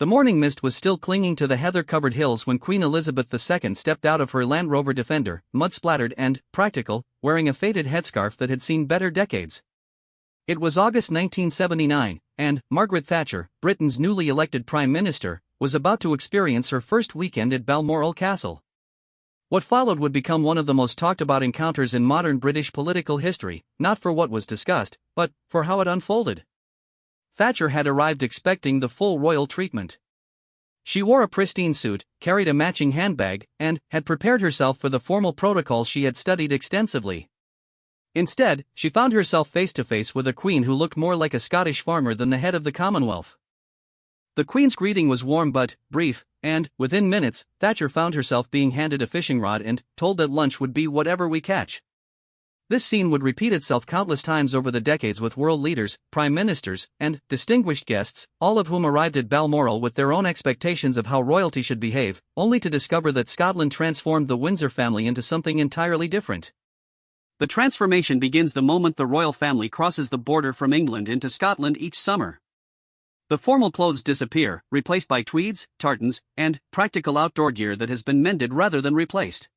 The morning mist was still clinging to the heather-covered hills when Queen Elizabeth II stepped out of her Land Rover Defender, mud-splattered and practical, wearing a faded headscarf that had seen better decades. It was August 1979, and Margaret Thatcher, Britain's newly elected Prime Minister, was about to experience her first weekend at Balmoral Castle. What followed would become one of the most talked-about encounters in modern British political history, not for what was discussed, but for how it unfolded. Thatcher had arrived expecting the full royal treatment. She wore a pristine suit, carried a matching handbag, and had prepared herself for the formal protocol she had studied extensively. Instead, she found herself face-to-face with a queen who looked more like a Scottish farmer than the head of the Commonwealth. The Queen's greeting was warm but brief, and, within minutes, Thatcher found herself being handed a fishing rod and told that lunch would be whatever we catch. This scene would repeat itself countless times over the decades with world leaders, prime ministers, and distinguished guests, all of whom arrived at Balmoral with their own expectations of how royalty should behave, only to discover that Scotland transformed the Windsor family into something entirely different. The transformation begins the moment the royal family crosses the border from England into Scotland each summer. The formal clothes disappear, replaced by tweeds, tartans, and practical outdoor gear that has been mended rather than replaced.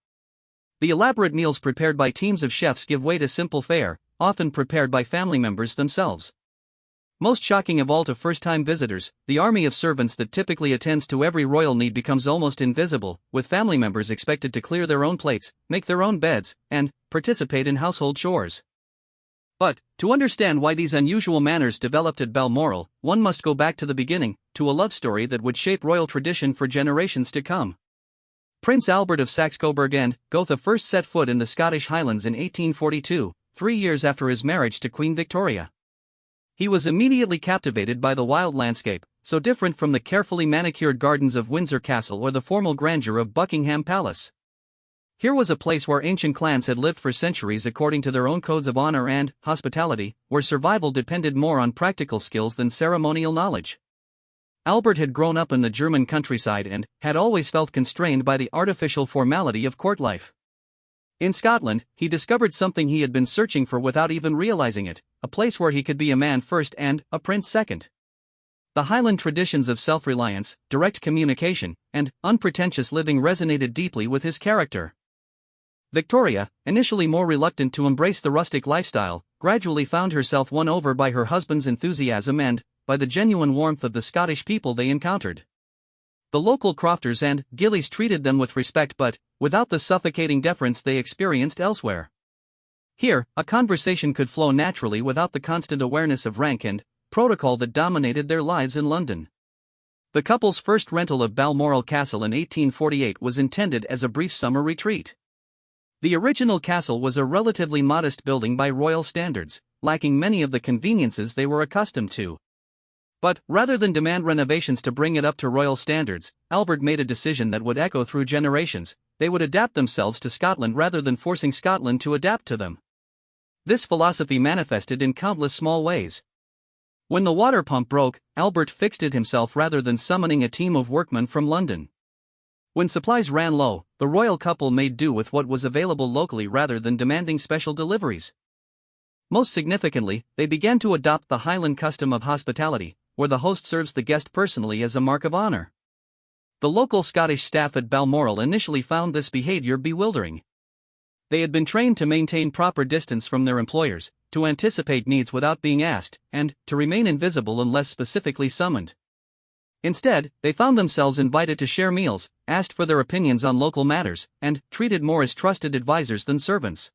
The elaborate meals prepared by teams of chefs give way to simple fare, often prepared by family members themselves. Most shocking of all to first-time visitors, the army of servants that typically attends to every royal need becomes almost invisible, with family members expected to clear their own plates, make their own beds, and participate in household chores. But, to understand why these unusual manners developed at Balmoral, one must go back to the beginning, to a love story that would shape royal tradition for generations to come. Prince Albert of Saxe-Coburg and Gotha first set foot in the Scottish Highlands in 1842, 3 years after his marriage to Queen Victoria. He was immediately captivated by the wild landscape, so different from the carefully manicured gardens of Windsor Castle or the formal grandeur of Buckingham Palace. Here was a place where ancient clans had lived for centuries according to their own codes of honor and hospitality, where survival depended more on practical skills than ceremonial knowledge. Albert had grown up in the German countryside and had always felt constrained by the artificial formality of court life. In Scotland, he discovered something he had been searching for without even realizing it, a place where he could be a man first and a prince second. The Highland traditions of self-reliance, direct communication, and unpretentious living resonated deeply with his character. Victoria, initially more reluctant to embrace the rustic lifestyle, gradually found herself won over by her husband's enthusiasm and by the genuine warmth of the Scottish people they encountered. The local crofters and gillies treated them with respect but without the suffocating deference they experienced elsewhere. Here, a conversation could flow naturally without the constant awareness of rank and protocol that dominated their lives in London. The couple's first rental of Balmoral Castle in 1848 was intended as a brief summer retreat. The original castle was a relatively modest building by royal standards, lacking many of the conveniences they were accustomed to. But, rather than demand renovations to bring it up to royal standards, Albert made a decision that would echo through generations: they would adapt themselves to Scotland rather than forcing Scotland to adapt to them. This philosophy manifested in countless small ways. When the water pump broke, Albert fixed it himself rather than summoning a team of workmen from London. When supplies ran low, the royal couple made do with what was available locally rather than demanding special deliveries. Most significantly, they began to adopt the Highland custom of hospitality, where the host serves the guest personally as a mark of honor. The local Scottish staff at Balmoral initially found this behavior bewildering. They had been trained to maintain proper distance from their employers, to anticipate needs without being asked, and to remain invisible unless specifically summoned. Instead, they found themselves invited to share meals, asked for their opinions on local matters, and treated more as trusted advisors than servants.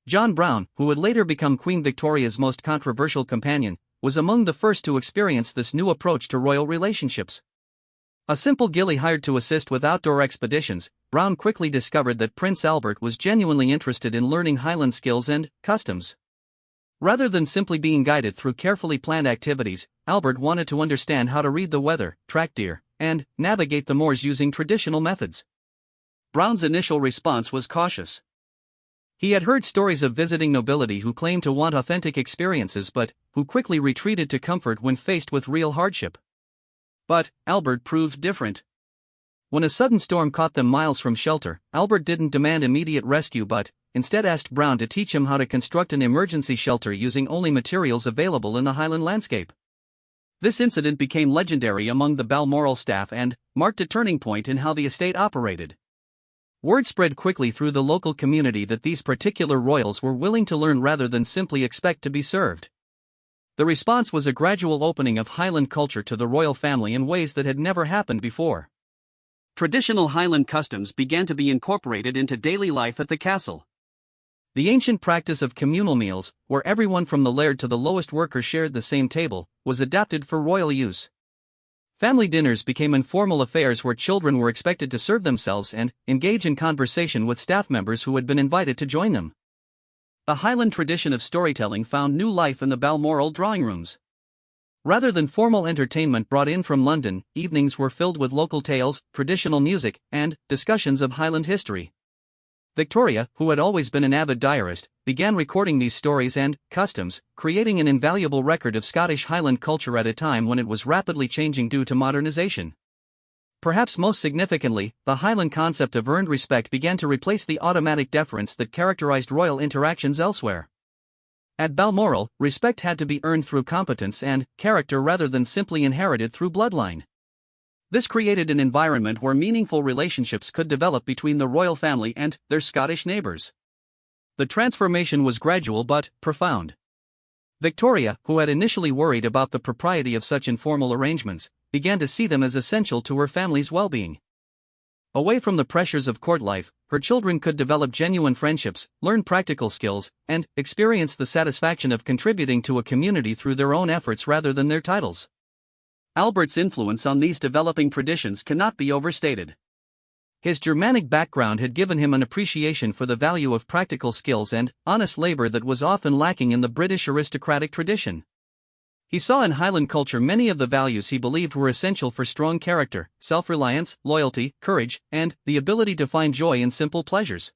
John Brown, who would later become Queen Victoria's most controversial companion, was among the first to experience this new approach to royal relationships. A simple gillie hired to assist with outdoor expeditions, Brown quickly discovered that Prince Albert was genuinely interested in learning Highland skills and customs. Rather than simply being guided through carefully planned activities, Albert wanted to understand how to read the weather, track deer, and navigate the moors using traditional methods. Brown's initial response was cautious. He had heard stories of visiting nobility who claimed to want authentic experiences but who quickly retreated to comfort when faced with real hardship. But Albert proved different. When a sudden storm caught them miles from shelter, Albert didn't demand immediate rescue but instead asked Brown to teach him how to construct an emergency shelter using only materials available in the Highland landscape. This incident became legendary among the Balmoral staff and marked a turning point in how the estate operated. Word spread quickly through the local community that these particular royals were willing to learn rather than simply expect to be served. The response was a gradual opening of Highland culture to the royal family in ways that had never happened before. Traditional Highland customs began to be incorporated into daily life at the castle. The ancient practice of communal meals, where everyone from the laird to the lowest worker shared the same table, was adapted for royal use. Family dinners became informal affairs where children were expected to serve themselves and engage in conversation with staff members who had been invited to join them. The Highland tradition of storytelling found new life in the Balmoral drawing rooms. Rather than formal entertainment brought in from London, evenings were filled with local tales, traditional music, and discussions of Highland history. Victoria, who had always been an avid diarist, began recording these stories and customs, creating an invaluable record of Scottish Highland culture at a time when it was rapidly changing due to modernization. Perhaps most significantly, the Highland concept of earned respect began to replace the automatic deference that characterized royal interactions elsewhere. At Balmoral, respect had to be earned through competence and character rather than simply inherited through bloodline. This created an environment where meaningful relationships could develop between the royal family and their Scottish neighbors. The transformation was gradual but profound. Victoria, who had initially worried about the propriety of such informal arrangements, began to see them as essential to her family's well-being. Away from the pressures of court life, her children could develop genuine friendships, learn practical skills, and experience the satisfaction of contributing to a community through their own efforts rather than their titles. Albert's influence on these developing traditions cannot be overstated. His Germanic background had given him an appreciation for the value of practical skills and honest labor that was often lacking in the British aristocratic tradition. He saw in Highland culture many of the values he believed were essential for strong character: self-reliance, loyalty, courage, and the ability to find joy in simple pleasures.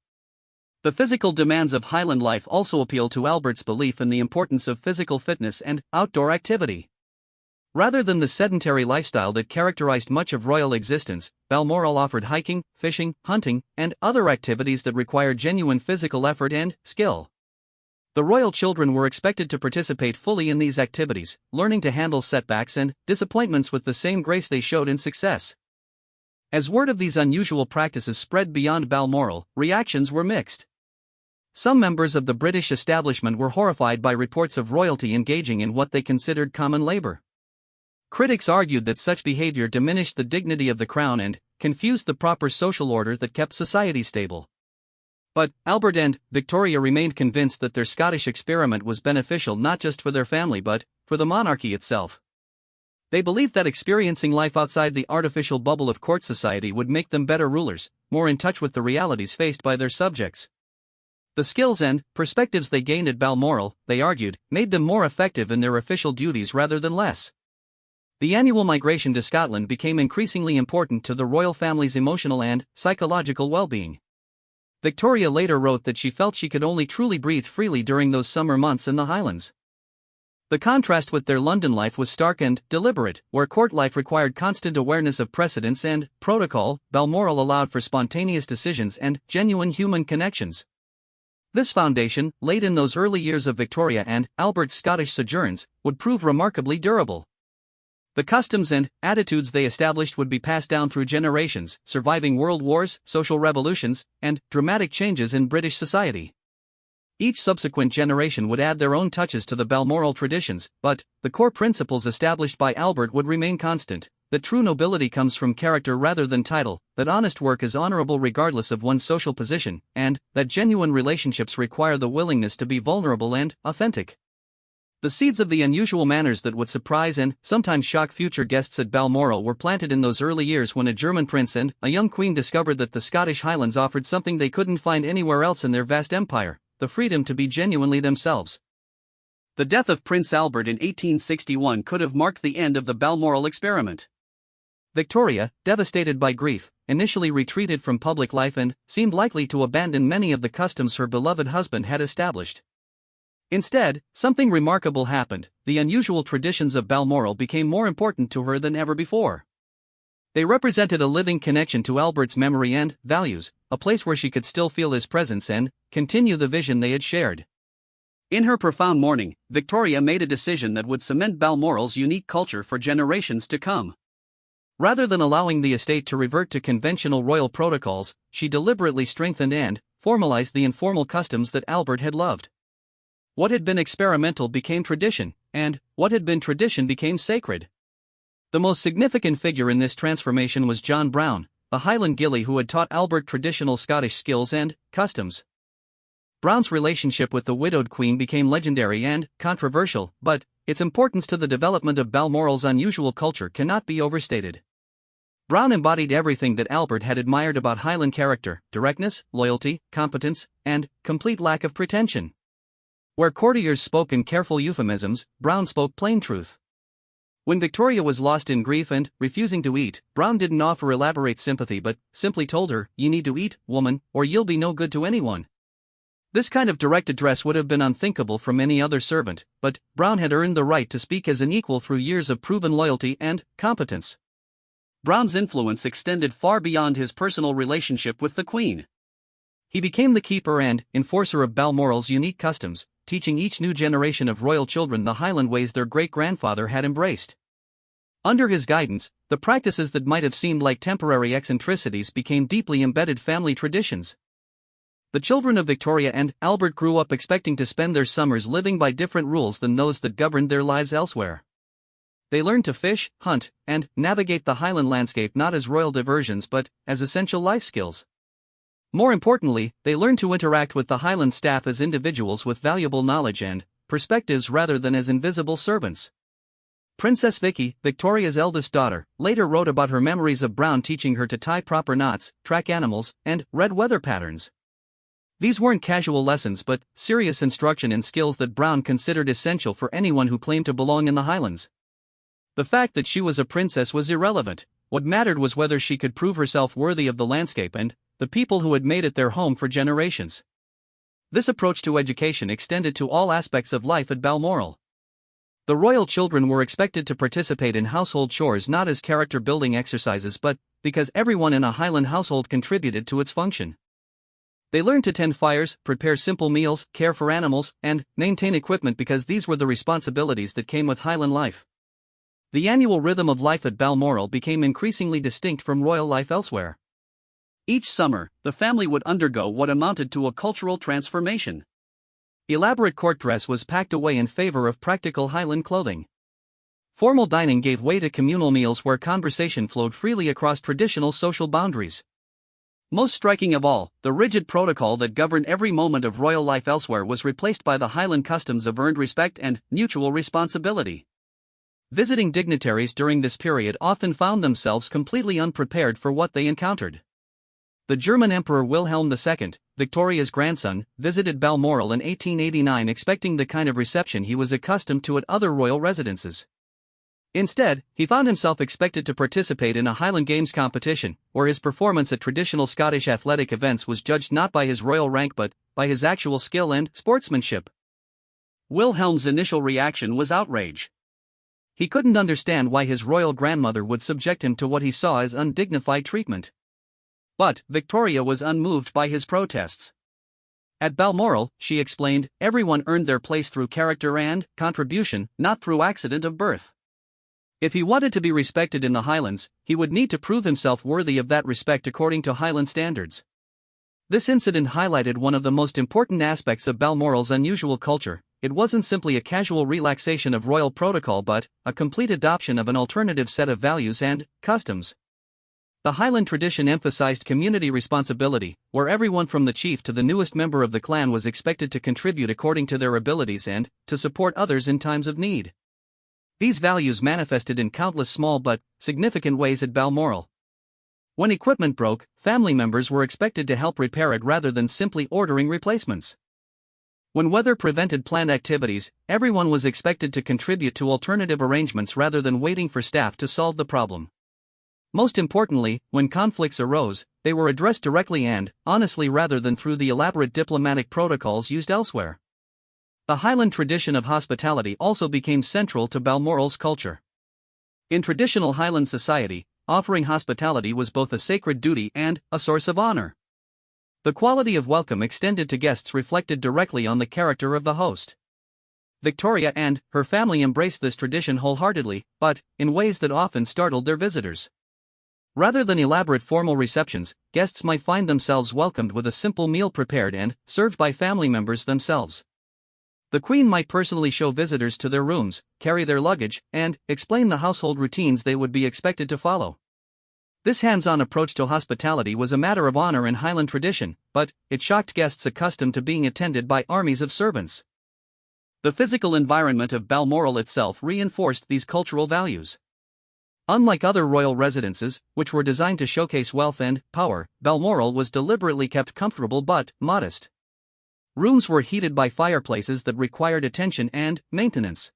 The physical demands of Highland life also appealed to Albert's belief in the importance of physical fitness and outdoor activity. Rather than the sedentary lifestyle that characterized much of royal existence, Balmoral offered hiking, fishing, hunting, and other activities that required genuine physical effort and skill. The royal children were expected to participate fully in these activities, learning to handle setbacks and disappointments with the same grace they showed in success. As word of these unusual practices spread beyond Balmoral, reactions were mixed. Some members of the British establishment were horrified by reports of royalty engaging in what they considered common labor. Critics argued that such behavior diminished the dignity of the crown and confused the proper social order that kept society stable. But Albert and Victoria remained convinced that their Scottish experiment was beneficial not just for their family but for the monarchy itself. They believed that experiencing life outside the artificial bubble of court society would make them better rulers, more in touch with the realities faced by their subjects. The skills and perspectives they gained at Balmoral, they argued, made them more effective in their official duties rather than less. The annual migration to Scotland became increasingly important to the royal family's emotional and psychological well-being. Victoria later wrote that she felt she could only truly breathe freely during those summer months in the Highlands. The contrast with their London life was stark and deliberate. Where court life required constant awareness of precedence and protocol, Balmoral allowed for spontaneous decisions and genuine human connections. This foundation, laid in those early years of Victoria and Albert's Scottish sojourns, would prove remarkably durable. The customs and attitudes they established would be passed down through generations, surviving world wars, social revolutions, and dramatic changes in British society. Each subsequent generation would add their own touches to the Balmoral traditions, but the core principles established by Albert would remain constant: that true nobility comes from character rather than title, that honest work is honorable regardless of one's social position, and that genuine relationships require the willingness to be vulnerable and authentic. The seeds of the unusual manners that would surprise and sometimes shock future guests at Balmoral were planted in those early years when a German prince and a young queen discovered that the Scottish Highlands offered something they couldn't find anywhere else in their vast empire: the freedom to be genuinely themselves. The death of Prince Albert in 1861 could have marked the end of the Balmoral experiment. Victoria, devastated by grief, initially retreated from public life and seemed likely to abandon many of the customs her beloved husband had established. Instead, something remarkable happened. The unusual traditions of Balmoral became more important to her than ever before. They represented a living connection to Albert's memory and values, a place where she could still feel his presence and continue the vision they had shared. In her profound mourning, Victoria made a decision that would cement Balmoral's unique culture for generations to come. Rather than allowing the estate to revert to conventional royal protocols, she deliberately strengthened and formalized the informal customs that Albert had loved. What had been experimental became tradition, and what had been tradition became sacred. The most significant figure in this transformation was John Brown, a Highland gillie who had taught Albert traditional Scottish skills and customs. Brown's relationship with the widowed queen became legendary and controversial, but its importance to the development of Balmoral's unusual culture cannot be overstated. Brown embodied everything that Albert had admired about Highland character: directness, loyalty, competence, and complete lack of pretension. Where courtiers spoke in careful euphemisms, Brown spoke plain truth. When Victoria was lost in grief and refusing to eat, Brown didn't offer elaborate sympathy but simply told her, "You need to eat, woman, or you'll be no good to anyone." This kind of direct address would have been unthinkable from any other servant, but Brown had earned the right to speak as an equal through years of proven loyalty and competence. Brown's influence extended far beyond his personal relationship with the Queen. He became the keeper and enforcer of Balmoral's unique customs, teaching each new generation of royal children the Highland ways their great-grandfather had embraced. Under his guidance, the practices that might have seemed like temporary eccentricities became deeply embedded family traditions. The children of Victoria and Albert grew up expecting to spend their summers living by different rules than those that governed their lives elsewhere. They learned to fish, hunt, and navigate the Highland landscape not as royal diversions but as essential life skills. More importantly, they learned to interact with the Highland staff as individuals with valuable knowledge and perspectives rather than as invisible servants. Princess Vicky, Victoria's eldest daughter, later wrote about her memories of Brown teaching her to tie proper knots, track animals, and read weather patterns. These weren't casual lessons but serious instruction in skills that Brown considered essential for anyone who claimed to belong in the Highlands. The fact that she was a princess was irrelevant. What mattered was whether she could prove herself worthy of the landscape and the people who had made it their home for generations. This approach to education extended to all aspects of life at Balmoral. The royal children were expected to participate in household chores not as character-building exercises but because everyone in a Highland household contributed to its function. They learned to tend fires, prepare simple meals, care for animals, and maintain equipment because these were the responsibilities that came with Highland life. The annual rhythm of life at Balmoral became increasingly distinct from royal life elsewhere. Each summer, the family would undergo what amounted to a cultural transformation. Elaborate court dress was packed away in favor of practical Highland clothing. Formal dining gave way to communal meals where conversation flowed freely across traditional social boundaries. Most striking of all, the rigid protocol that governed every moment of royal life elsewhere was replaced by the Highland customs of earned respect and mutual responsibility. Visiting dignitaries during this period often found themselves completely unprepared for what they encountered. The German Emperor Wilhelm II, Victoria's grandson, visited Balmoral in 1889 expecting the kind of reception he was accustomed to at other royal residences. Instead, he found himself expected to participate in a Highland Games competition, where his performance at traditional Scottish athletic events was judged not by his royal rank but by his actual skill and sportsmanship. Wilhelm's initial reaction was outrage. He couldn't understand why his royal grandmother would subject him to what he saw as undignified treatment. But Victoria was unmoved by his protests. At Balmoral, she explained, everyone earned their place through character and contribution, not through accident of birth. If he wanted to be respected in the Highlands, he would need to prove himself worthy of that respect according to Highland standards. This incident highlighted one of the most important aspects of Balmoral's unusual culture. It wasn't simply a casual relaxation of royal protocol but a complete adoption of an alternative set of values and customs. The Highland tradition emphasized community responsibility, where everyone from the chief to the newest member of the clan was expected to contribute according to their abilities and to support others in times of need. These values manifested in countless small but significant ways at Balmoral. When equipment broke, family members were expected to help repair it rather than simply ordering replacements. When weather prevented planned activities, everyone was expected to contribute to alternative arrangements rather than waiting for staff to solve the problem. Most importantly, when conflicts arose, they were addressed directly and honestly rather than through the elaborate diplomatic protocols used elsewhere. The Highland tradition of hospitality also became central to Balmoral's culture. In traditional Highland society, offering hospitality was both a sacred duty and a source of honor. The quality of welcome extended to guests reflected directly on the character of the host. Victoria and her family embraced this tradition wholeheartedly, but in ways that often startled their visitors. Rather than elaborate formal receptions, guests might find themselves welcomed with a simple meal prepared and served by family members themselves. The Queen might personally show visitors to their rooms, carry their luggage, and explain the household routines they would be expected to follow. This hands-on approach to hospitality was a matter of honor in Highland tradition, but it shocked guests accustomed to being attended by armies of servants. The physical environment of Balmoral itself reinforced these cultural values. Unlike other royal residences, which were designed to showcase wealth and power, Balmoral was deliberately kept comfortable but modest. Rooms were heated by fireplaces that required attention and maintenance.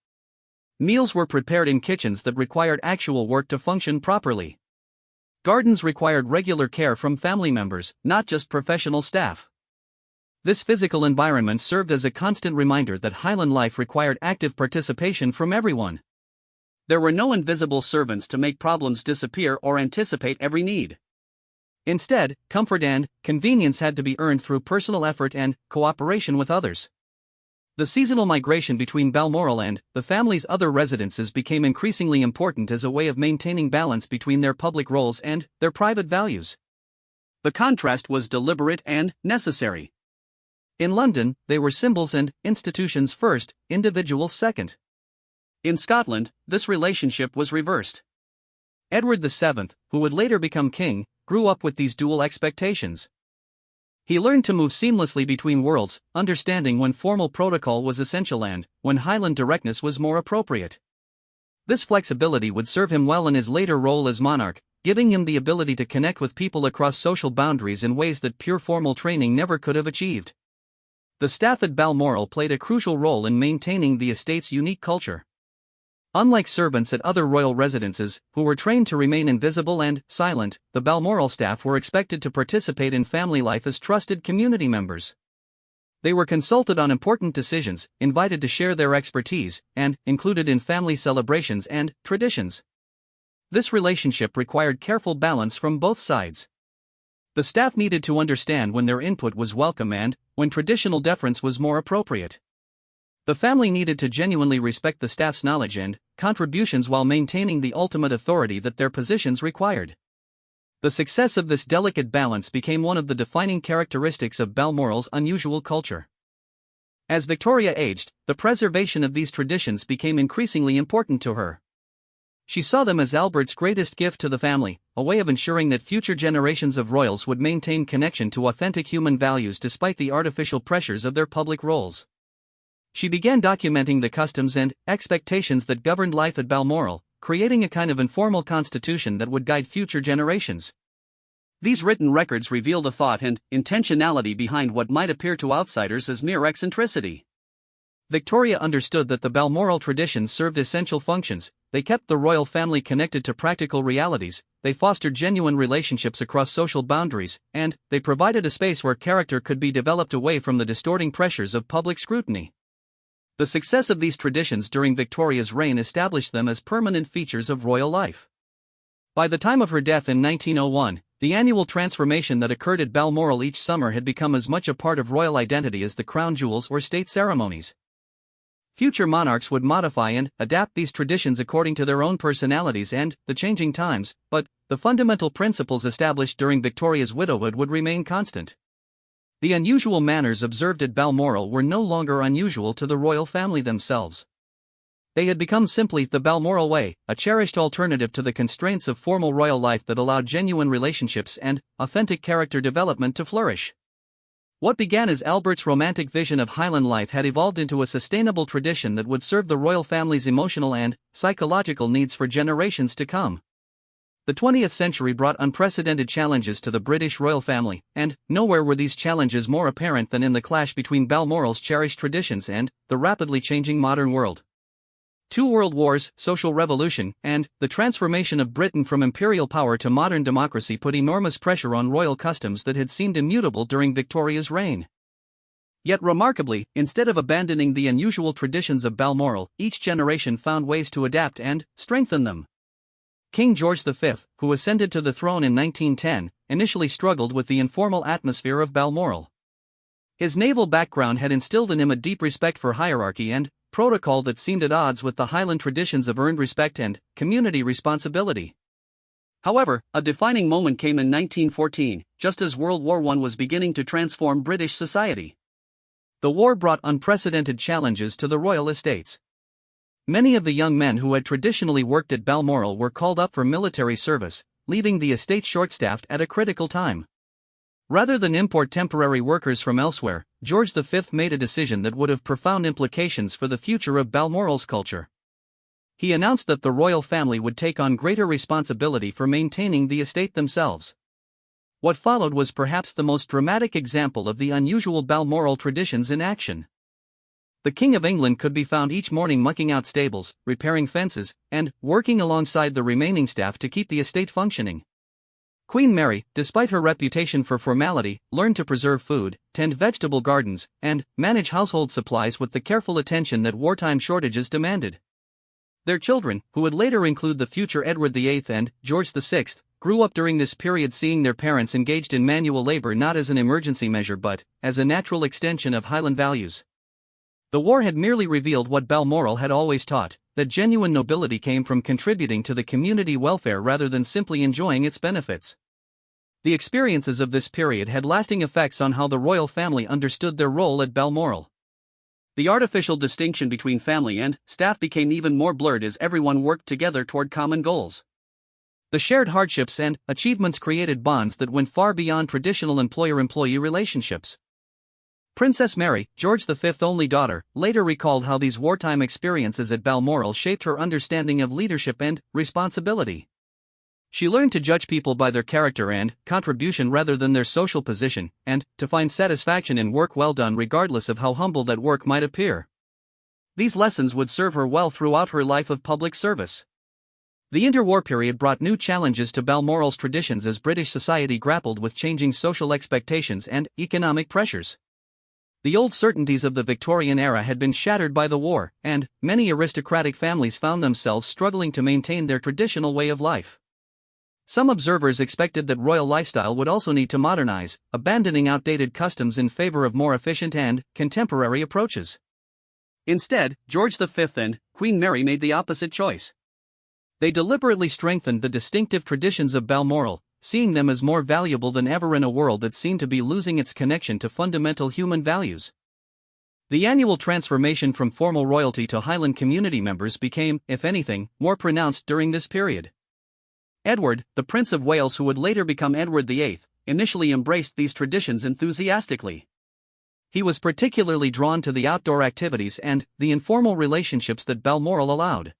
Meals were prepared in kitchens that required actual work to function properly. Gardens required regular care from family members, not just professional staff. This physical environment served as a constant reminder that Highland life required active participation from everyone. There were no invisible servants to make problems disappear or anticipate every need. Instead, comfort and convenience had to be earned through personal effort and cooperation with others. The seasonal migration between Balmoral and the family's other residences became increasingly important as a way of maintaining balance between their public roles and their private values. The contrast was deliberate and necessary. In London, they were symbols and institutions first, individuals second. In Scotland, this relationship was reversed. Edward VII, who would later become king, grew up with these dual expectations. He learned to move seamlessly between worlds, understanding when formal protocol was essential and when Highland directness was more appropriate. This flexibility would serve him well in his later role as monarch, giving him the ability to connect with people across social boundaries in ways that pure formal training never could have achieved. The staff at Balmoral played a crucial role in maintaining the estate's unique culture. Unlike servants at other royal residences, who were trained to remain invisible and silent, the Balmoral staff were expected to participate in family life as trusted community members. They were consulted on important decisions, invited to share their expertise, and included in family celebrations and traditions. This relationship required careful balance from both sides. The staff needed to understand when their input was welcome and when traditional deference was more appropriate. The family needed to genuinely respect the staff's knowledge and contributions while maintaining the ultimate authority that their positions required. The success of this delicate balance became one of the defining characteristics of Balmoral's unusual culture. As Victoria aged, the preservation of these traditions became increasingly important to her. She saw them as Albert's greatest gift to the family, a way of ensuring that future generations of royals would maintain connection to authentic human values despite the artificial pressures of their public roles. She began documenting the customs and expectations that governed life at Balmoral, creating a kind of informal constitution that would guide future generations. These written records reveal the thought and intentionality behind what might appear to outsiders as mere eccentricity. Victoria understood that the Balmoral traditions served essential functions. They kept the royal family connected to practical realities, they fostered genuine relationships across social boundaries, and they provided a space where character could be developed away from the distorting pressures of public scrutiny. The success of these traditions during Victoria's reign established them as permanent features of royal life. By the time of her death in 1901, the annual transformation that occurred at Balmoral each summer had become as much a part of royal identity as the crown jewels or state ceremonies. Future monarchs would modify and adapt these traditions according to their own personalities and the changing times, but the fundamental principles established during Victoria's widowhood would remain constant. The unusual manners observed at Balmoral were no longer unusual to the royal family themselves. They had become simply the Balmoral way, a cherished alternative to the constraints of formal royal life that allowed genuine relationships and authentic character development to flourish. What began as Albert's romantic vision of Highland life had evolved into a sustainable tradition that would serve the royal family's emotional and psychological needs for generations to come. The 20th century brought unprecedented challenges to the British royal family, and nowhere were these challenges more apparent than in the clash between Balmoral's cherished traditions and the rapidly changing modern world. 2 world wars, social revolution, and the transformation of Britain from imperial power to modern democracy put enormous pressure on royal customs that had seemed immutable during Victoria's reign. Yet remarkably, instead of abandoning the unusual traditions of Balmoral, each generation found ways to adapt and strengthen them. King George V, who ascended to the throne in 1910, initially struggled with the informal atmosphere of Balmoral. His naval background had instilled in him a deep respect for hierarchy and protocol that seemed at odds with the Highland traditions of earned respect and community responsibility. However, a defining moment came in 1914, just as World War I was beginning to transform British society. The war brought unprecedented challenges to the royal estates. Many of the young men who had traditionally worked at Balmoral were called up for military service, leaving the estate short-staffed at a critical time. Rather than import temporary workers from elsewhere, George V made a decision that would have profound implications for the future of Balmoral's culture. He announced that the royal family would take on greater responsibility for maintaining the estate themselves. What followed was perhaps the most dramatic example of the unusual Balmoral traditions in action. The King of England could be found each morning mucking out stables, repairing fences, and working alongside the remaining staff to keep the estate functioning. Queen Mary, despite her reputation for formality, learned to preserve food, tend vegetable gardens, and manage household supplies with the careful attention that wartime shortages demanded. Their children, who would later include the future Edward VIII and George VI, grew up during this period seeing their parents engaged in manual labor not as an emergency measure but as a natural extension of Highland values. The war had merely revealed what Balmoral had always taught, that genuine nobility came from contributing to the community welfare rather than simply enjoying its benefits. The experiences of this period had lasting effects on how the royal family understood their role at Balmoral. The artificial distinction between family and staff became even more blurred as everyone worked together toward common goals. The shared hardships and achievements created bonds that went far beyond traditional employer-employee relationships. Princess Mary, George V's only daughter, later recalled how these wartime experiences at Balmoral shaped her understanding of leadership and responsibility. She learned to judge people by their character and contribution rather than their social position, and to find satisfaction in work well done regardless of how humble that work might appear. These lessons would serve her well throughout her life of public service. The interwar period brought new challenges to Balmoral's traditions as British society grappled with changing social expectations and economic pressures. The old certainties of the Victorian era had been shattered by the war, and many aristocratic families found themselves struggling to maintain their traditional way of life. Some observers expected that royal lifestyle would also need to modernize, abandoning outdated customs in favor of more efficient and contemporary approaches. Instead, George V and Queen Mary made the opposite choice. They deliberately strengthened the distinctive traditions of Balmoral, seeing them as more valuable than ever in a world that seemed to be losing its connection to fundamental human values. The annual transformation from formal royalty to Highland community members became, if anything, more pronounced during this period. Edward, the Prince of Wales who would later become Edward VIII, initially embraced these traditions enthusiastically. He was particularly drawn to the outdoor activities and the informal relationships that Balmoral allowed.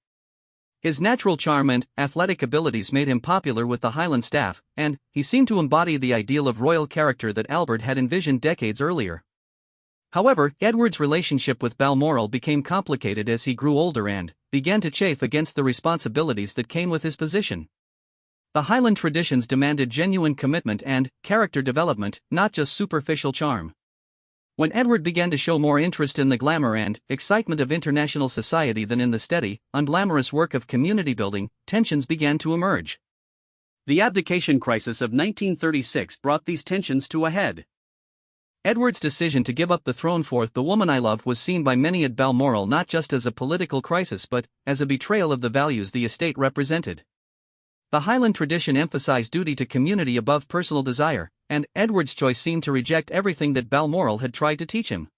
His natural charm and athletic abilities made him popular with the Highland staff, and he seemed to embody the ideal of royal character that Albert had envisioned decades earlier. However, Edward's relationship with Balmoral became complicated as he grew older and began to chafe against the responsibilities that came with his position. The Highland traditions demanded genuine commitment and character development, not just superficial charm. When Edward began to show more interest in the glamour and excitement of international society than in the steady, unglamorous work of community building, tensions began to emerge. The abdication crisis of 1936 brought these tensions to a head. Edward's decision to give up the throne for the woman I love was seen by many at Balmoral not just as a political crisis but as a betrayal of the values the estate represented. The Highland tradition emphasized duty to community above personal desire, and Edward's choice seemed to reject everything that Balmoral had tried to teach him.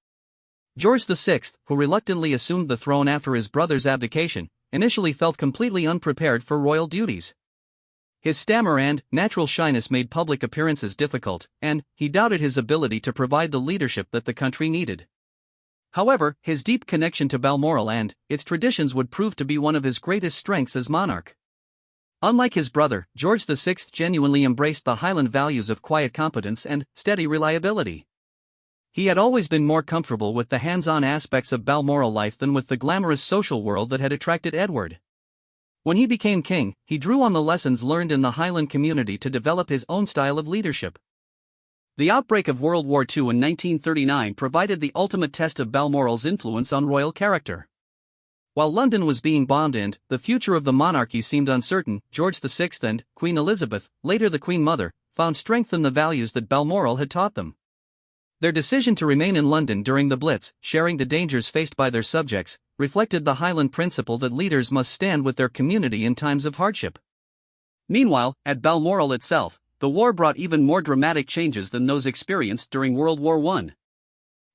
George VI, who reluctantly assumed the throne after his brother's abdication, initially felt completely unprepared for royal duties. His stammer and natural shyness made public appearances difficult, and he doubted his ability to provide the leadership that the country needed. However, his deep connection to Balmoral and its traditions would prove to be one of his greatest strengths as monarch. Unlike his brother, George VI genuinely embraced the Highland values of quiet competence and steady reliability. He had always been more comfortable with the hands-on aspects of Balmoral life than with the glamorous social world that had attracted Edward. When he became king, he drew on the lessons learned in the Highland community to develop his own style of leadership. The outbreak of World War II in 1939 provided the ultimate test of Balmoral's influence on royal character. While London was being bombed and the future of the monarchy seemed uncertain, George VI and Queen Elizabeth, later the Queen Mother, found strength in the values that Balmoral had taught them. Their decision to remain in London during the Blitz, sharing the dangers faced by their subjects, reflected the Highland principle that leaders must stand with their community in times of hardship. Meanwhile, at Balmoral itself, the war brought even more dramatic changes than those experienced during World War I.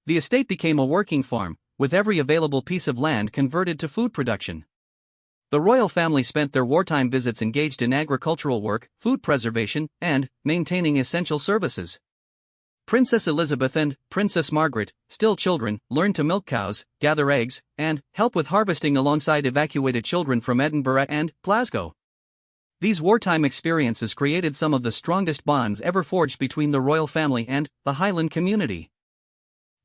The estate became a working farm, with every available piece of land converted to food production. The royal family spent their wartime visits engaged in agricultural work, food preservation, and maintaining essential services. Princess Elizabeth and Princess Margaret, still children, learned to milk cows, gather eggs, and help with harvesting alongside evacuated children from Edinburgh and Glasgow. These wartime experiences created some of the strongest bonds ever forged between the royal family and the Highland community.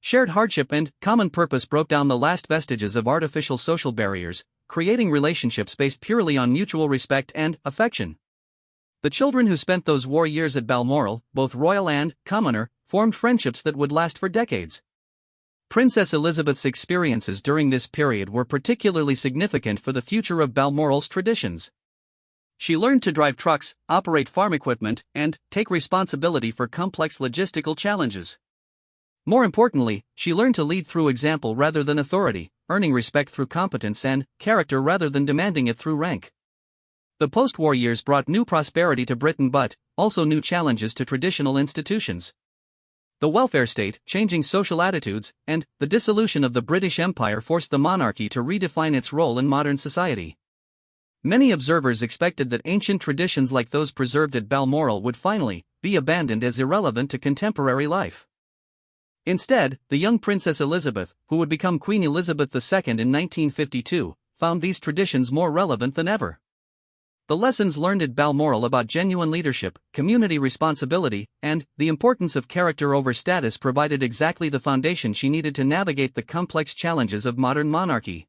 Shared hardship and common purpose broke down the last vestiges of artificial social barriers, creating relationships based purely on mutual respect and affection. The children who spent those war years at Balmoral, both royal and commoner, formed friendships that would last for decades. Princess Elizabeth's experiences during this period were particularly significant for the future of Balmoral's traditions. She learned to drive trucks, operate farm equipment, and take responsibility for complex logistical challenges. More importantly, she learned to lead through example rather than authority, earning respect through competence and character rather than demanding it through rank. The post-war years brought new prosperity to Britain but also new challenges to traditional institutions. The welfare state, changing social attitudes, and the dissolution of the British Empire forced the monarchy to redefine its role in modern society. Many observers expected that ancient traditions like those preserved at Balmoral would finally be abandoned as irrelevant to contemporary life. Instead, the young Princess Elizabeth, who would become Queen Elizabeth II in 1952, found these traditions more relevant than ever. The lessons learned at Balmoral about genuine leadership, community responsibility, and the importance of character over status provided exactly the foundation she needed to navigate the complex challenges of modern monarchy.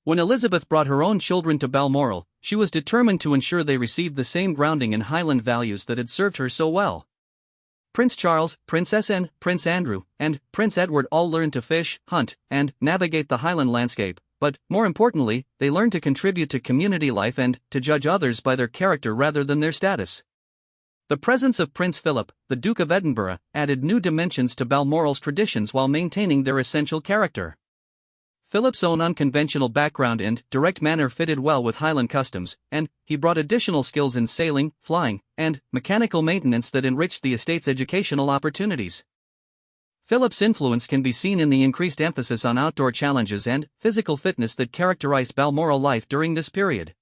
When Elizabeth brought her own children to Balmoral, she was determined to ensure they received the same grounding in Highland values that had served her so well. Prince Charles, Princess Anne, Prince Andrew, and Prince Edward all learned to fish, hunt, and navigate the Highland landscape, but, more importantly, they learned to contribute to community life and to judge others by their character rather than their status. The presence of Prince Philip, the Duke of Edinburgh, added new dimensions to Balmoral's traditions while maintaining their essential character. Philip's own unconventional background and direct manner fitted well with Highland customs, and he brought additional skills in sailing, flying, and mechanical maintenance that enriched the estate's educational opportunities. Philip's influence can be seen in the increased emphasis on outdoor challenges and physical fitness that characterized Balmoral life during this period.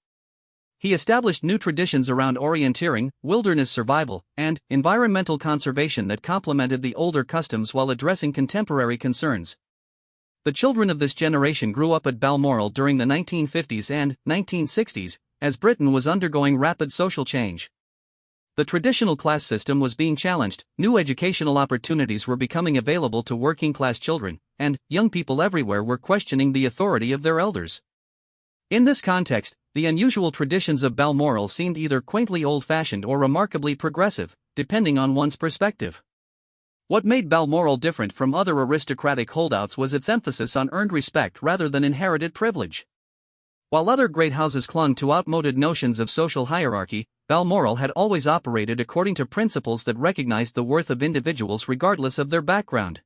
He established new traditions around orienteering, wilderness survival, and environmental conservation that complemented the older customs while addressing contemporary concerns. The children of this generation grew up at Balmoral during the 1950s and 1960s, as Britain was undergoing rapid social change. The traditional class system was being challenged, new educational opportunities were becoming available to working-class children, and young people everywhere were questioning the authority of their elders. In this context, the unusual traditions of Balmoral seemed either quaintly old-fashioned or remarkably progressive, depending on one's perspective. What made Balmoral different from other aristocratic holdouts was its emphasis on earned respect rather than inherited privilege. While other great houses clung to outmoded notions of social hierarchy, Balmoral had always operated according to principles that recognized the worth of individuals regardless of their background.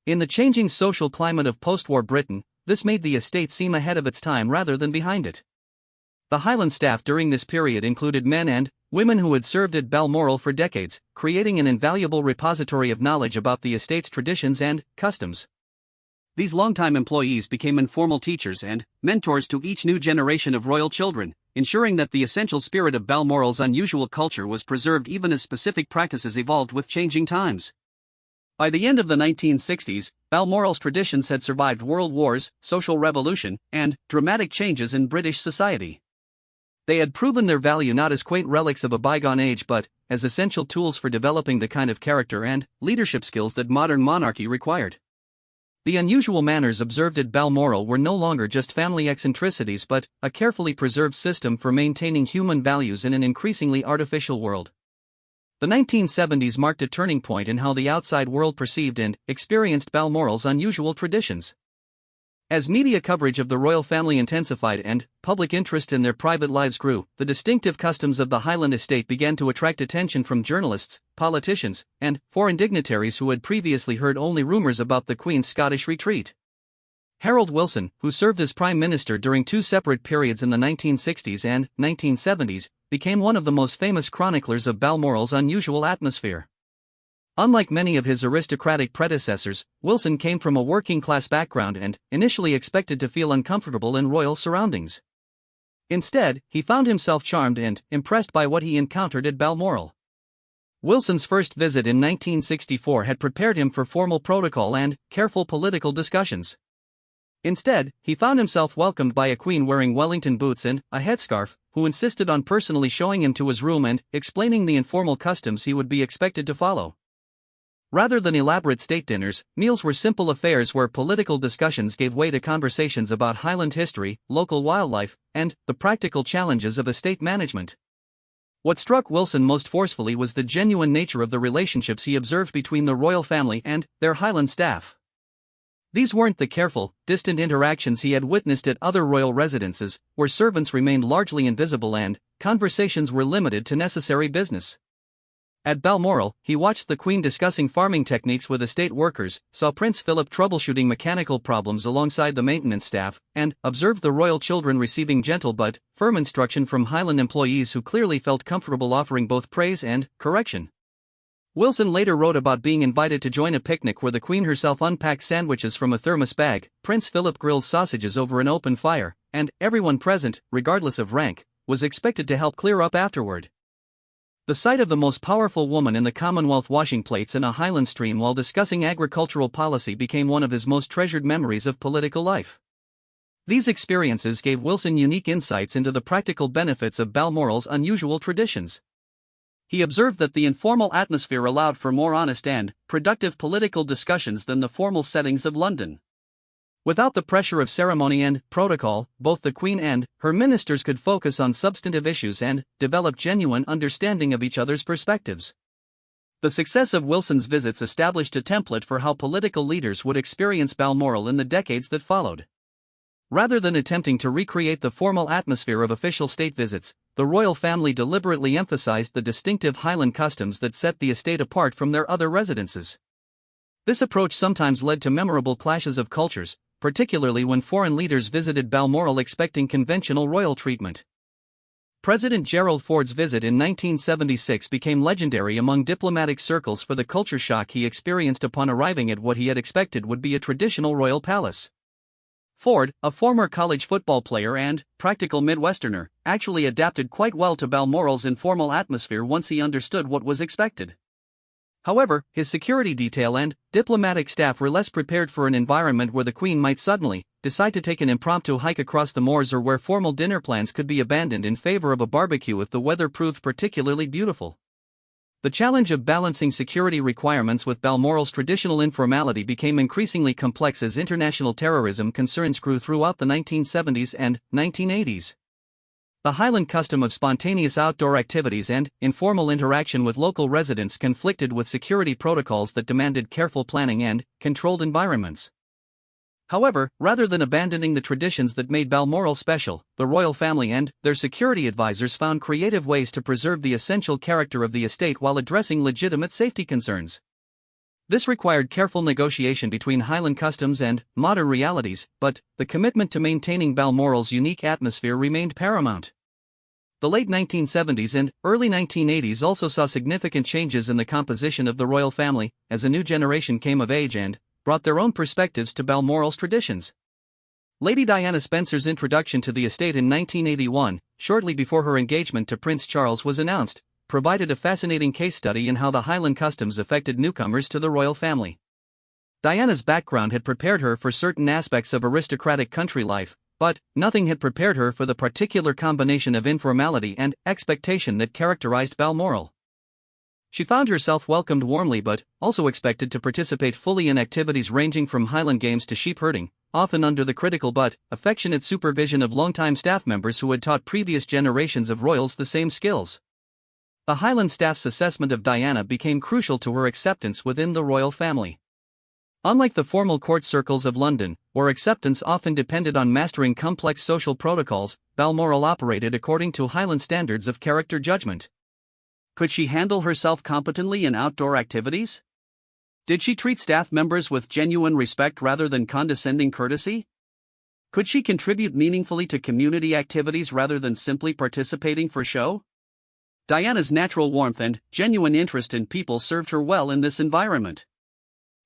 In the changing social climate of post-war Britain, this made the estate seem ahead of its time rather than behind it. The Highland staff during this period included men and women who had served at Balmoral for decades, creating an invaluable repository of knowledge about the estate's traditions and customs. These longtime employees became informal teachers and mentors to each new generation of royal children, ensuring that the essential spirit of Balmoral's unusual culture was preserved even as specific practices evolved with changing times. By the end of the 1960s, Balmoral's traditions had survived world wars, social revolution, and dramatic changes in British society. They had proven their value not as quaint relics of a bygone age but as essential tools for developing the kind of character and leadership skills that modern monarchy required. The unusual manners observed at Balmoral were no longer just family eccentricities but a carefully preserved system for maintaining human values in an increasingly artificial world. The 1970s marked a turning point in how the outside world perceived and experienced Balmoral's unusual traditions. As media coverage of the royal family intensified and public interest in their private lives grew, the distinctive customs of the Highland estate began to attract attention from journalists, politicians, and foreign dignitaries who had previously heard only rumours about the Queen's Scottish retreat. Harold Wilson, who served as Prime Minister during two separate periods in the 1960s and 1970s, became one of the most famous chroniclers of Balmoral's unusual atmosphere. Unlike many of his aristocratic predecessors, Wilson came from a working-class background and initially expected to feel uncomfortable in royal surroundings. Instead, he found himself charmed and impressed by what he encountered at Balmoral. Wilson's first visit in 1964 had prepared him for formal protocol and careful political discussions. Instead, he found himself welcomed by a queen wearing Wellington boots and a headscarf, who insisted on personally showing him to his room and explaining the informal customs he would be expected to follow. Rather than elaborate state dinners, meals were simple affairs where political discussions gave way to conversations about Highland history, local wildlife, and the practical challenges of estate management. What struck Wilson most forcefully was the genuine nature of the relationships he observed between the royal family and their Highland staff. These weren't the careful, distant interactions he had witnessed at other royal residences, where servants remained largely invisible and conversations were limited to necessary business. At Balmoral, he watched the Queen discussing farming techniques with estate workers, saw Prince Philip troubleshooting mechanical problems alongside the maintenance staff, and observed the royal children receiving gentle but firm instruction from Highland employees who clearly felt comfortable offering both praise and correction. Wilson later wrote about being invited to join a picnic where the Queen herself unpacked sandwiches from a thermos bag, Prince Philip grilled sausages over an open fire, and everyone present, regardless of rank, was expected to help clear up afterward. The sight of the most powerful woman in the Commonwealth washing plates in a Highland stream while discussing agricultural policy became one of his most treasured memories of political life. These experiences gave Wilson unique insights into the practical benefits of Balmoral's unusual traditions. He observed that the informal atmosphere allowed for more honest and productive political discussions than the formal settings of London. Without the pressure of ceremony and protocol, both the Queen and her ministers could focus on substantive issues and develop genuine understanding of each other's perspectives. The success of Wilson's visits established a template for how political leaders would experience Balmoral in the decades that followed. Rather than attempting to recreate the formal atmosphere of official state visits, the royal family deliberately emphasized the distinctive Highland customs that set the estate apart from their other residences. This approach sometimes led to memorable clashes of cultures, particularly when foreign leaders visited Balmoral expecting conventional royal treatment. President Gerald Ford's visit in 1976 became legendary among diplomatic circles for the culture shock he experienced upon arriving at what he had expected would be a traditional royal palace. Ford, a former college football player and practical Midwesterner, actually adapted quite well to Balmoral's informal atmosphere once he understood what was expected. However, his security detail and diplomatic staff were less prepared for an environment where the Queen might suddenly decide to take an impromptu hike across the moors or where formal dinner plans could be abandoned in favor of a barbecue if the weather proved particularly beautiful. The challenge of balancing security requirements with Balmoral's traditional informality became increasingly complex as international terrorism concerns grew throughout the 1970s and 1980s. The Highland custom of spontaneous outdoor activities and informal interaction with local residents conflicted with security protocols that demanded careful planning and controlled environments. However, rather than abandoning the traditions that made Balmoral special, the royal family and their security advisors found creative ways to preserve the essential character of the estate while addressing legitimate safety concerns. This required careful negotiation between Highland customs and modern realities, but the commitment to maintaining Balmoral's unique atmosphere remained paramount. The late 1970s and early 1980s also saw significant changes in the composition of the royal family, as a new generation came of age and brought their own perspectives to Balmoral's traditions. Lady Diana Spencer's introduction to the estate in 1981, shortly before her engagement to Prince Charles was announced, provided a fascinating case study in how the Highland customs affected newcomers to the royal family. Diana's background had prepared her for certain aspects of aristocratic country life, but nothing had prepared her for the particular combination of informality and expectation that characterized Balmoral. She found herself welcomed warmly but also expected to participate fully in activities ranging from Highland games to sheep herding, often under the critical but affectionate supervision of longtime staff members who had taught previous generations of royals the same skills. The Highland staff's assessment of Diana became crucial to her acceptance within the royal family. Unlike the formal court circles of London, where acceptance often depended on mastering complex social protocols, Balmoral operated according to Highland standards of character judgment. Could she handle herself competently in outdoor activities? Did she treat staff members with genuine respect rather than condescending courtesy? Could she contribute meaningfully to community activities rather than simply participating for show? Diana's natural warmth and genuine interest in people served her well in this environment.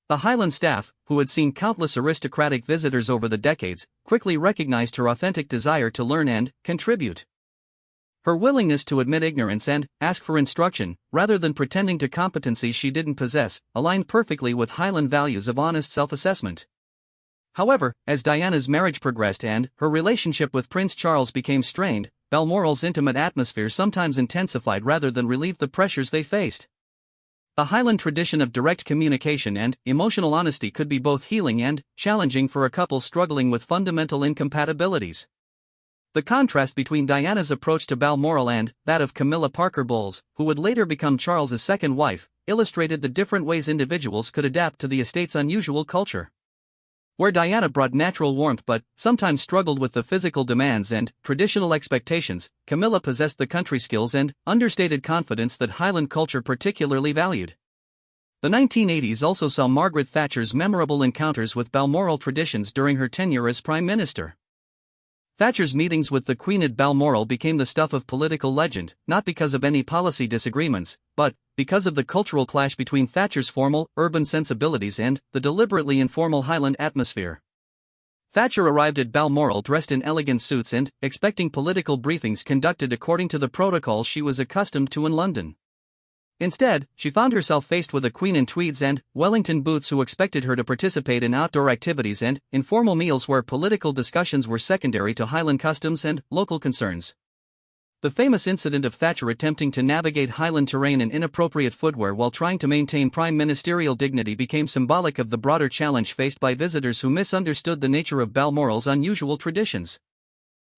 The Highland staff, who had seen countless aristocratic visitors over the decades, quickly recognized her authentic desire to learn and contribute. Her willingness to admit ignorance and ask for instruction, rather than pretending to competencies she didn't possess, aligned perfectly with Highland values of honest self-assessment. However, as Diana's marriage progressed and her relationship with Prince Charles became strained, Balmoral's intimate atmosphere sometimes intensified rather than relieved the pressures they faced. The Highland tradition of direct communication and emotional honesty could be both healing and challenging for a couple struggling with fundamental incompatibilities. The contrast between Diana's approach to Balmoral and that of Camilla Parker Bowles, who would later become Charles's second wife, illustrated the different ways individuals could adapt to the estate's unusual culture. Where Diana brought natural warmth but sometimes struggled with the physical demands and traditional expectations, Camilla possessed the country skills and understated confidence that Highland culture particularly valued. The 1980s also saw Margaret Thatcher's memorable encounters with Balmoral traditions during her tenure as Prime Minister. Thatcher's meetings with the Queen at Balmoral became the stuff of political legend, not because of any policy disagreements, but because of the cultural clash between Thatcher's formal, urban sensibilities and the deliberately informal Highland atmosphere. Thatcher arrived at Balmoral dressed in elegant suits and expecting political briefings conducted according to the protocols she was accustomed to in London. Instead, she found herself faced with a queen in tweeds and Wellington boots who expected her to participate in outdoor activities and informal meals where political discussions were secondary to Highland customs and local concerns. The famous incident of Thatcher attempting to navigate Highland terrain in inappropriate footwear while trying to maintain prime ministerial dignity became symbolic of the broader challenge faced by visitors who misunderstood the nature of Balmoral's unusual traditions.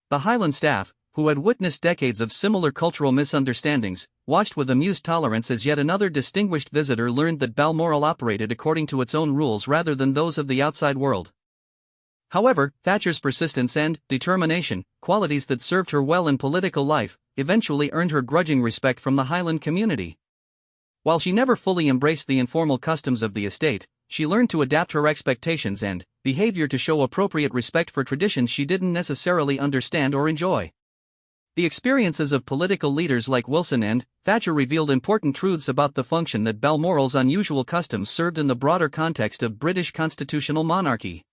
The Highland staff, who had witnessed decades of similar cultural misunderstandings, watched with amused tolerance as yet another distinguished visitor learned that Balmoral operated according to its own rules rather than those of the outside world. However, Thatcher's persistence and determination, qualities that served her well in political life, eventually earned her grudging respect from the Highland community. While she never fully embraced the informal customs of the estate, she learned to adapt her expectations and behavior to show appropriate respect for traditions she didn't necessarily understand or enjoy. The experiences of political leaders like Wilson and Thatcher revealed important truths about the function that Balmoral's unusual customs served in the broader context of British constitutional monarchy.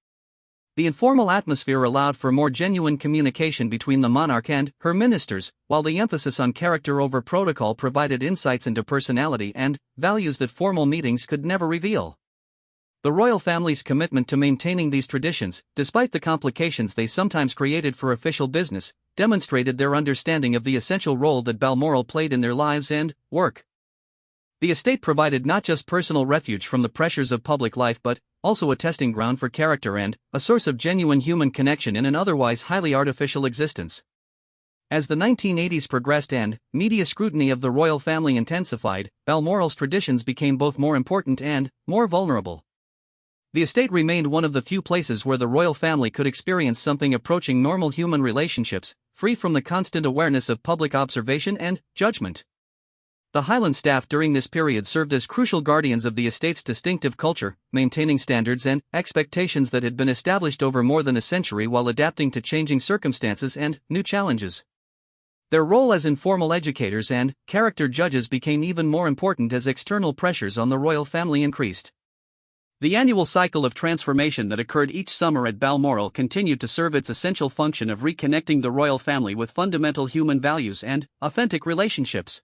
The informal atmosphere allowed for more genuine communication between the monarch and her ministers, while the emphasis on character over protocol provided insights into personality and values that formal meetings could never reveal. The royal family's commitment to maintaining these traditions, despite the complications they sometimes created for official business, demonstrated their understanding of the essential role that Balmoral played in their lives and work. The estate provided not just personal refuge from the pressures of public life but also a testing ground for character and a source of genuine human connection in an otherwise highly artificial existence. As the 1980s progressed and media scrutiny of the royal family intensified, Balmoral's traditions became both more important and more vulnerable. The estate remained one of the few places where the royal family could experience something approaching normal human relationships, free from the constant awareness of public observation and judgment. The Highland staff during this period served as crucial guardians of the estate's distinctive culture, maintaining standards and expectations that had been established over more than a century while adapting to changing circumstances and new challenges. Their role as informal educators and character judges became even more important as external pressures on the royal family increased. The annual cycle of transformation that occurred each summer at Balmoral continued to serve its essential function of reconnecting the royal family with fundamental human values and authentic relationships.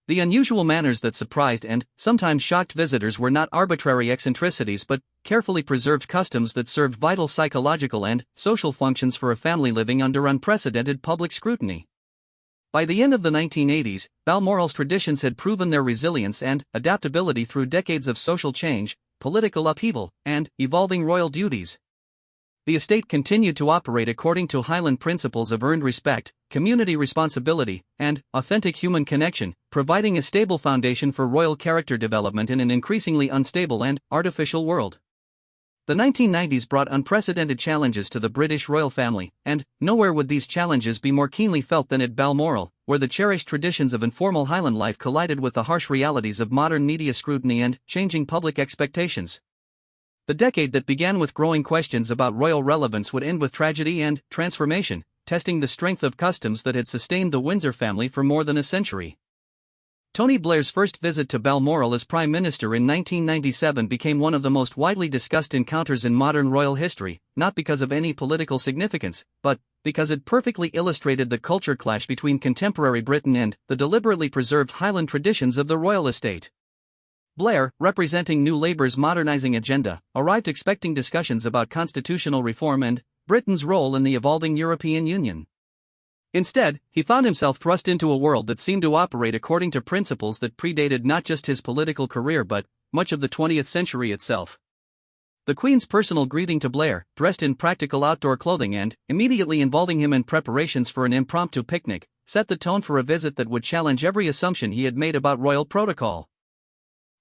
The unusual manners that surprised and sometimes shocked visitors were not arbitrary eccentricities but carefully preserved customs that served vital psychological and social functions for a family living under unprecedented public scrutiny. By the end of the 1980s, Balmoral's traditions had proven their resilience and adaptability through decades of social change, political upheaval, and evolving royal duties. The estate continued to operate according to Highland principles of earned respect, community responsibility, and authentic human connection, providing a stable foundation for royal character development in an increasingly unstable and artificial world. The 1990s brought unprecedented challenges to the British royal family, and nowhere would these challenges be more keenly felt than at Balmoral, where the cherished traditions of informal Highland life collided with the harsh realities of modern media scrutiny and changing public expectations. The decade that began with growing questions about royal relevance would end with tragedy and transformation, testing the strength of customs that had sustained the Windsor family for more than a century. Tony Blair's first visit to Balmoral as Prime Minister in 1997 became one of the most widely discussed encounters in modern royal history, not because of any political significance, but because it perfectly illustrated the culture clash between contemporary Britain and the deliberately preserved Highland traditions of the royal estate. Blair, representing New Labour's modernising agenda, arrived expecting discussions about constitutional reform and Britain's role in the evolving European Union. Instead, he found himself thrust into a world that seemed to operate according to principles that predated not just his political career but much of the 20th century itself. The Queen's personal greeting to Blair, dressed in practical outdoor clothing and immediately involving him in preparations for an impromptu picnic, set the tone for a visit that would challenge every assumption he had made about royal protocol.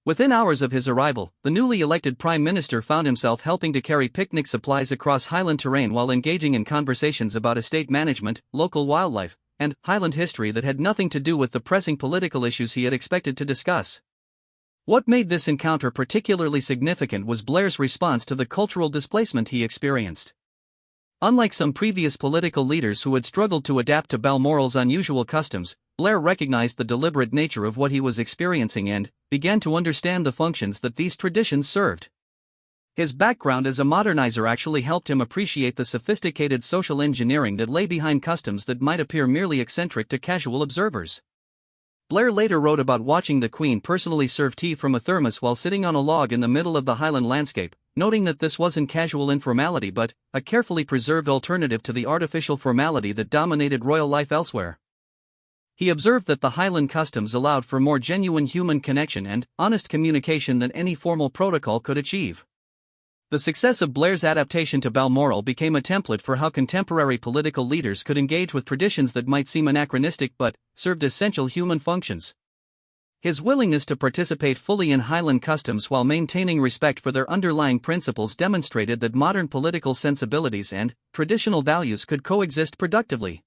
Within hours of his arrival, the newly elected Prime Minister found himself helping to carry picnic supplies across Highland terrain while engaging in conversations about estate management, local wildlife, and Highland history that had nothing to do with the pressing political issues he had expected to discuss. What made this encounter particularly significant was Blair's response to the cultural displacement he experienced. Unlike some previous political leaders who had struggled to adapt to Balmoral's unusual customs, Blair recognized the deliberate nature of what he was experiencing and began to understand the functions that these traditions served. His background as a modernizer actually helped him appreciate the sophisticated social engineering that lay behind customs that might appear merely eccentric to casual observers. Blair later wrote about watching the Queen personally serve tea from a thermos while sitting on a log in the middle of the Highland landscape, noting that this wasn't casual informality but a carefully preserved alternative to the artificial formality that dominated royal life elsewhere. He observed that the Highland customs allowed for more genuine human connection and honest communication than any formal protocol could achieve. The success of Blair's adaptation to Balmoral became a template for how contemporary political leaders could engage with traditions that might seem anachronistic but served essential human functions. His willingness to participate fully in Highland customs while maintaining respect for their underlying principles demonstrated that modern political sensibilities and traditional values could coexist productively.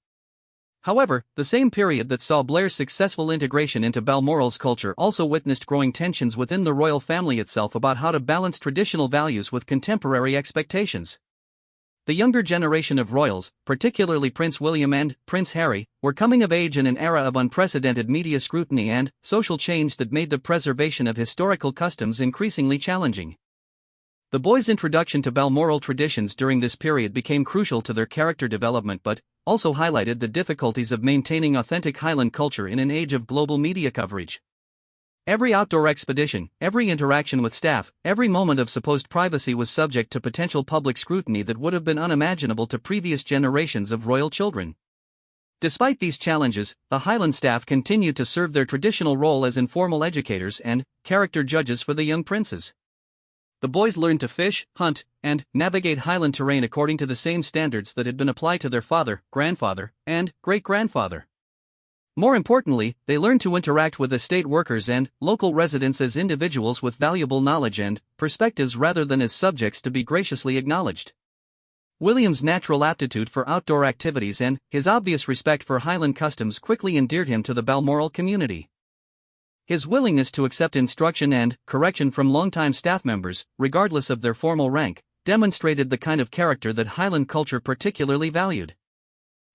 However, the same period that saw Blair's successful integration into Balmoral's culture also witnessed growing tensions within the royal family itself about how to balance traditional values with contemporary expectations. The younger generation of royals, particularly Prince William and Prince Harry, were coming of age in an era of unprecedented media scrutiny and social change that made the preservation of historical customs increasingly challenging. The boys' introduction to Balmoral traditions during this period became crucial to their character development but also highlighted the difficulties of maintaining authentic Highland culture in an age of global media coverage. Every outdoor expedition, every interaction with staff, every moment of supposed privacy was subject to potential public scrutiny that would have been unimaginable to previous generations of royal children. Despite these challenges, the Highland staff continued to serve their traditional role as informal educators and character judges for the young princes. The boys learned to fish, hunt, and navigate Highland terrain according to the same standards that had been applied to their father, grandfather, and great-grandfather. More importantly, they learned to interact with estate workers and local residents as individuals with valuable knowledge and perspectives rather than as subjects to be graciously acknowledged. William's natural aptitude for outdoor activities and his obvious respect for Highland customs quickly endeared him to the Balmoral community. His willingness to accept instruction and correction from longtime staff members, regardless of their formal rank, demonstrated the kind of character that Highland culture particularly valued.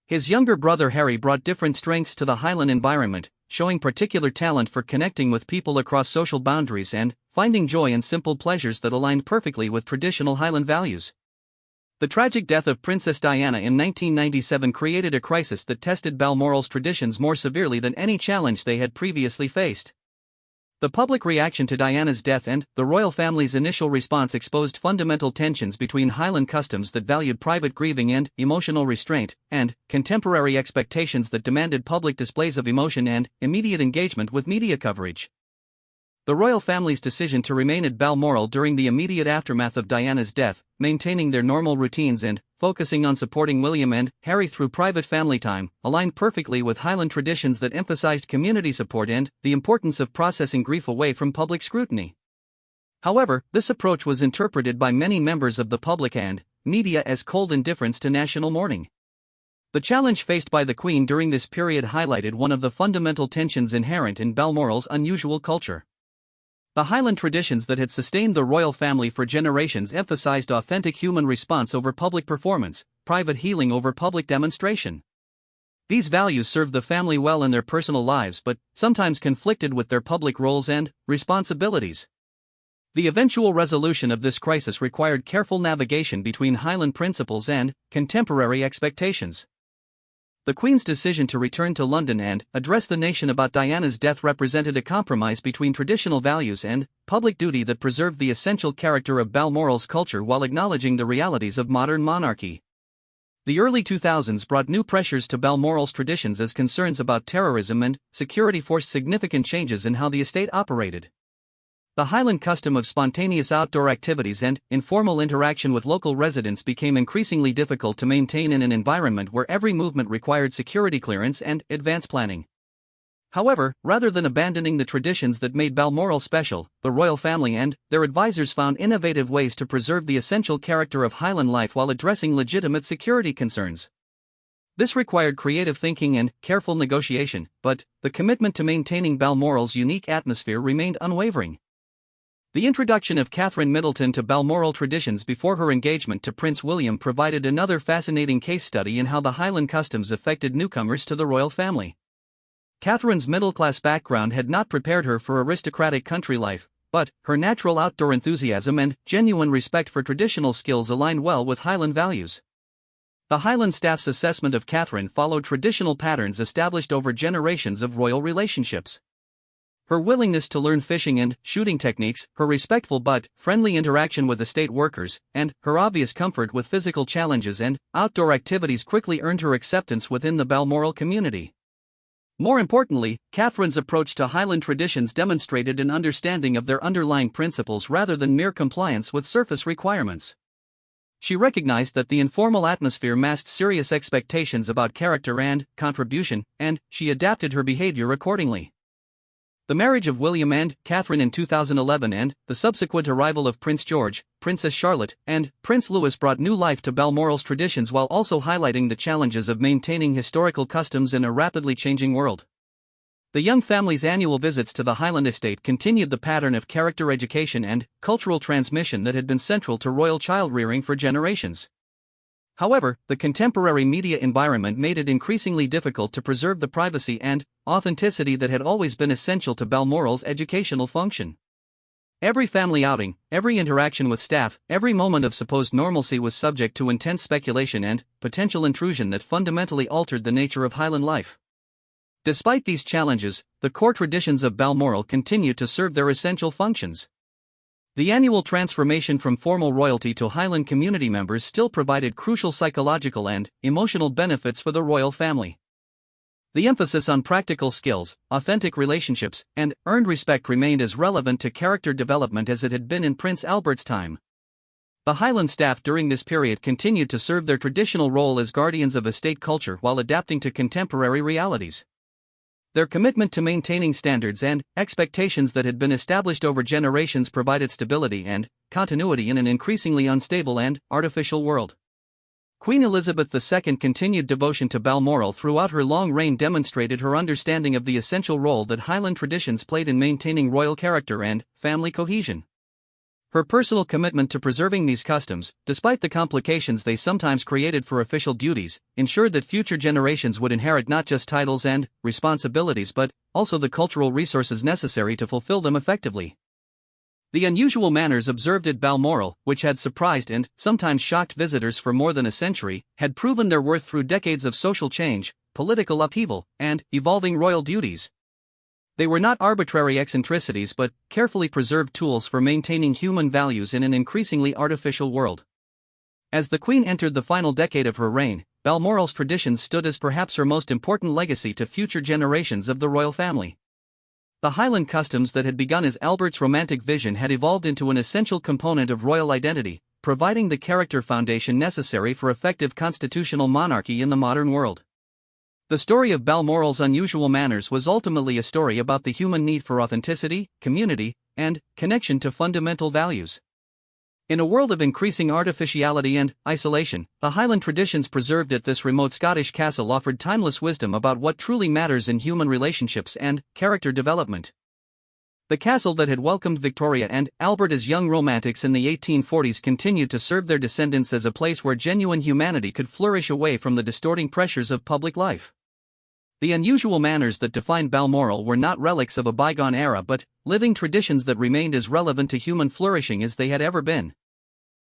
His younger brother Harry brought different strengths to the Highland environment, showing particular talent for connecting with people across social boundaries and finding joy in simple pleasures that aligned perfectly with traditional Highland values. The tragic death of Princess Diana in 1997 created a crisis that tested Balmoral's traditions more severely than any challenge they had previously faced. The public reaction to Diana's death and the royal family's initial response exposed fundamental tensions between Highland customs that valued private grieving and emotional restraint, and contemporary expectations that demanded public displays of emotion and immediate engagement with media coverage. The royal family's decision to remain at Balmoral during the immediate aftermath of Diana's death, maintaining their normal routines and focusing on supporting William and Harry through private family time, aligned perfectly with Highland traditions that emphasized community support and the importance of processing grief away from public scrutiny. However, this approach was interpreted by many members of the public and media as cold indifference to national mourning. The challenge faced by the Queen during this period highlighted one of the fundamental tensions inherent in Balmoral's unusual culture. The Highland traditions that had sustained the royal family for generations emphasized authentic human response over public performance, private healing over public demonstration. These values served the family well in their personal lives but sometimes conflicted with their public roles and responsibilities. The eventual resolution of this crisis required careful navigation between Highland principles and contemporary expectations. The Queen's decision to return to London and address the nation about Diana's death represented a compromise between traditional values and public duty that preserved the essential character of Balmoral's culture while acknowledging the realities of modern monarchy. The early 2000s brought new pressures to Balmoral's traditions as concerns about terrorism and security forced significant changes in how the estate operated. The Highland custom of spontaneous outdoor activities and informal interaction with local residents became increasingly difficult to maintain in an environment where every movement required security clearance and advance planning. However, rather than abandoning the traditions that made Balmoral special, the royal family and their advisors found innovative ways to preserve the essential character of Highland life while addressing legitimate security concerns. This required creative thinking and careful negotiation, but the commitment to maintaining Balmoral's unique atmosphere remained unwavering. The introduction of Catherine Middleton to Balmoral traditions before her engagement to Prince William provided another fascinating case study in how the Highland customs affected newcomers to the royal family. Catherine's middle-class background had not prepared her for aristocratic country life, but her natural outdoor enthusiasm and genuine respect for traditional skills aligned well with Highland values. The Highland staff's assessment of Catherine followed traditional patterns established over generations of royal relationships. Her willingness to learn fishing and shooting techniques, her respectful but friendly interaction with estate workers, and her obvious comfort with physical challenges and outdoor activities quickly earned her acceptance within the Balmoral community. More importantly, Catherine's approach to Highland traditions demonstrated an understanding of their underlying principles rather than mere compliance with surface requirements. She recognized that the informal atmosphere masked serious expectations about character and contribution, and she adapted her behavior accordingly. The marriage of William and Catherine in 2011 and the subsequent arrival of Prince George, Princess Charlotte, and Prince Louis brought new life to Balmoral's traditions while also highlighting the challenges of maintaining historical customs in a rapidly changing world. The young family's annual visits to the Highland estate continued the pattern of character education and cultural transmission that had been central to royal child-rearing for generations. However, the contemporary media environment made it increasingly difficult to preserve the privacy and authenticity that had always been essential to Balmoral's educational function. Every family outing, every interaction with staff, every moment of supposed normalcy was subject to intense speculation and potential intrusion that fundamentally altered the nature of Highland life. Despite these challenges, the core traditions of Balmoral continued to serve their essential functions. The annual transformation from formal royalty to Highland community members still provided crucial psychological and emotional benefits for the royal family. The emphasis on practical skills, authentic relationships, and earned respect remained as relevant to character development as it had been in Prince Albert's time. The Highland staff during this period continued to serve their traditional role as guardians of estate culture while adapting to contemporary realities. Their commitment to maintaining standards and expectations that had been established over generations provided stability and continuity in an increasingly unstable and artificial world. Queen Elizabeth II's continued devotion to Balmoral throughout her long reign demonstrated her understanding of the essential role that Highland traditions played in maintaining royal character and family cohesion. Her personal commitment to preserving these customs, despite the complications they sometimes created for official duties, ensured that future generations would inherit not just titles and responsibilities but also the cultural resources necessary to fulfill them effectively. The unusual manners observed at Balmoral, which had surprised and sometimes shocked visitors for more than a century, had proven their worth through decades of social change, political upheaval, and evolving royal duties. They were not arbitrary eccentricities but carefully preserved tools for maintaining human values in an increasingly artificial world. As the Queen entered the final decade of her reign, Balmoral's traditions stood as perhaps her most important legacy to future generations of the royal family. The Highland customs that had begun as Albert's romantic vision had evolved into an essential component of royal identity, providing the character foundation necessary for effective constitutional monarchy in the modern world. The story of Balmoral's unusual manners was ultimately a story about the human need for authenticity, community, and connection to fundamental values. In a world of increasing artificiality and isolation, the Highland traditions preserved at this remote Scottish castle offered timeless wisdom about what truly matters in human relationships and character development. The castle that had welcomed Victoria and Albert as young romantics in the 1840s continued to serve their descendants as a place where genuine humanity could flourish away from the distorting pressures of public life. The unusual manners that defined Balmoral were not relics of a bygone era but living traditions that remained as relevant to human flourishing as they had ever been.